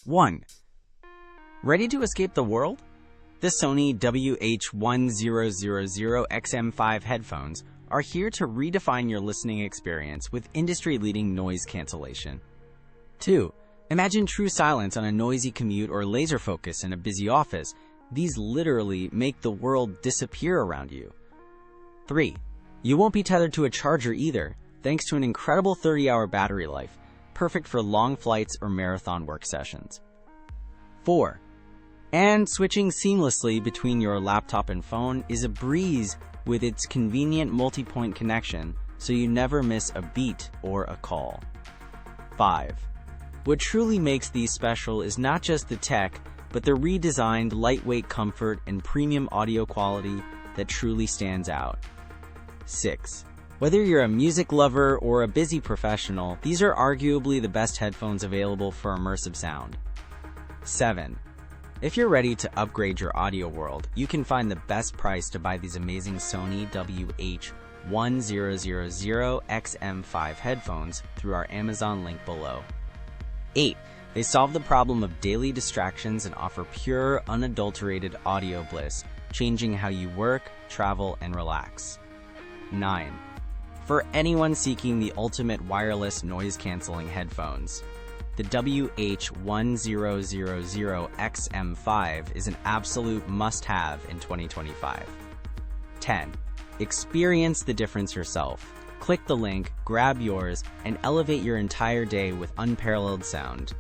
1. Ready to escape the world? The Sony WH-1000XM5 headphones are here to redefine your listening experience with industry-leading noise cancellation. 2. Imagine true silence on a noisy commute or laser focus in a busy office. These literally make the world disappear around you. 3. You won't be tethered to a charger either, thanks to an incredible 30-hour battery life, perfect for long flights or marathon work sessions. 4. And switching seamlessly between your laptop and phone is a breeze with its convenient multipoint connection, so you never miss a beat or a call. 5. What truly makes these special is not just the tech, but the redesigned lightweight comfort and premium audio quality that truly stands out. 6. Whether you're a music lover or a busy professional, these are arguably the best headphones available for immersive sound. 7. If you're ready to upgrade your audio world, you can find the best price to buy these amazing Sony WH-1000XM5 headphones through our Amazon link below. 8. They solve the problem of daily distractions and offer pure, unadulterated audio bliss, changing how you work, travel, and relax. 9. For anyone seeking the ultimate wireless noise-canceling headphones, the WH-1000XM5 is an absolute must-have in 2025. 10. Experience the difference yourself. Click the link, grab yours, and elevate your entire day with unparalleled sound.